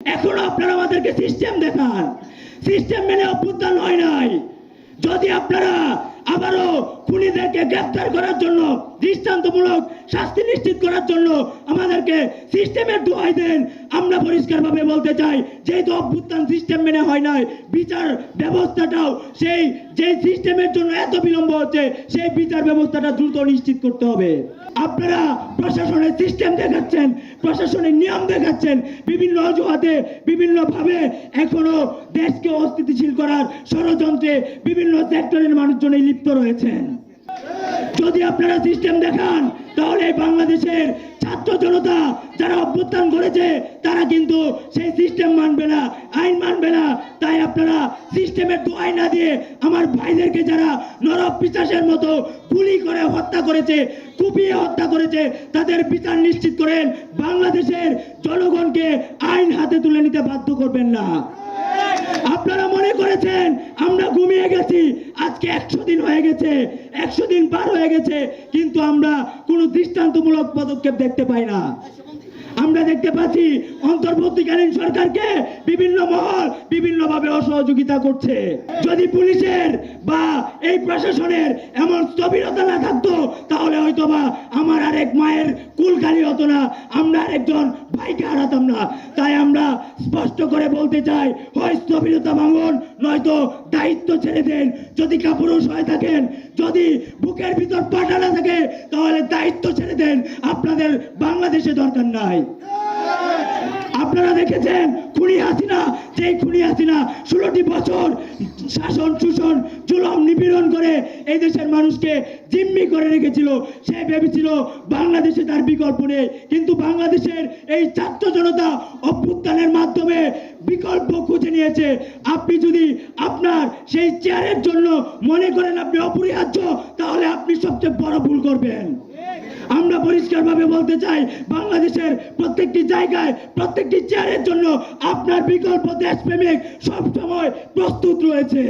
এখনো আপনারা আমাদেরকে সিস্টেম দেখান, সিস্টেম মেনে অভ্যুত্থান হয় নাই। যদি আপনারা আবারও খুনিদেরকে গ্রেফতার করার জন্য, দৃষ্টান্তমূলক শাস্তি নিশ্চিত করার জন্য আমাদেরকে সিস্টেমের দোহাই দেন, আমরা পরিষ্কারভাবে বলতে চাই, যেহেতু অভ্যুত্থান সিস্টেম মেনে হয় নাই, বিচার ব্যবস্থাটাও সেই যে সিস্টেমের জন্য এত বিলম্ব হচ্ছে, সেই বিচার ব্যবস্থাটা দ্রুত নিশ্চিত করতে হবে। আপনারা প্রশাসনের সিস্টেম দেখাচ্ছেন, প্রশাসনের নিয়ম দেখাচ্ছেন, বিভিন্ন অজুহাতে বিভিন্নভাবে এখনো দেশকে অস্থিতিশীল করার ষড়যন্ত্রে বিভিন্ন সেক্টরের মানুষজনই লিপ্ত রয়েছেন। যদি আপনারা সিস্টেম দেখান, তাহলে বাংলাদেশের ছাত্র জনতা যারা অভ্যুত্থান করেছে তারা কিন্তু সেই সিস্টেম মানবে না, আইন মানবে না। তাই আপনারা সিস্টেমের দোহাই না দিয়ে আমার ভাইদেরকে যারা নরক পিশাচের মতো গুলি করে হত্যা করেছে, কুপিয়ে হত্যা করেছে, তাদের বিচার নিশ্চিত করেন। বাংলাদেশের জনগণকে আইন হাতে তুলে নিতে বাধ্য করবেন না। আপনারা মনে করেছেন আমরা ঘুমিয়ে গেছি, আজকে 100 দিন হয়ে গেছে, 100 দিন পার হয়ে গেছে, কিন্তু আমরা কোনো দৃষ্টান্তমূলক পদক্ষেপ দেখতে পাই না। আমরা দেখতে পাচ্ছি অন্তর্বর্তীকালীন সরকারকে বিভিন্ন মহল বিভিন্নভাবে অসহযোগিতা করছে। যদি পুলিশের বা এই প্রশাসনের এমন স্থবিরতা না থাকতো, তাহলে হয়তোবা আমার আরেক মায়ের কুল খালি হতো না, আমরা আরেকজন ভাইকে হারাতাম না। তাই আমরা স্পষ্ট করে বলতে চাই, হয় স্থবিরতা ভাঙুন, নয়তো দায়িত্ব ছেড়ে দেন। যদি কাপুরুষ হয়ে থাকেন, যদি বুকের ভিতর পাটা না থাকে, তাহলে দায়িত্ব ছেড়ে দেন। আপনাদের বাংলাদেশে দরকার নাই। আপনারা দেখেছেন খুনি হাসিনা, যেই খুনি হাসিনা 16টি বছর শাসন শোষণ জুলুম নিপীড়ন করে এই দেশের মানুষকে জিম্মি করে রেখেছিল, সে ভেবেছিল বাংলাদেশে তার বিকল্প নেই। কিন্তু বাংলাদেশের এই ছাত্র জনতা অভ্যুত্থানের মাধ্যমে বিকল্প খুঁজে নিয়েছে। আপনি যদি আপনার সেই চেয়ারের জন্য মনে করেন আপনি অপরিহার্য, তাহলে আপনি সবচেয়ে বড় ভুল করবেন। আমরা পরিষ্কারভাবে বলতে চাই, বাংলাদেশের প্রত্যেকটি জায়গায় প্রত্যেকটি চেয়ারের জন্য আপনার বিকল্প দেশপ্রেমিক সবসময় প্রস্তুত রয়েছে।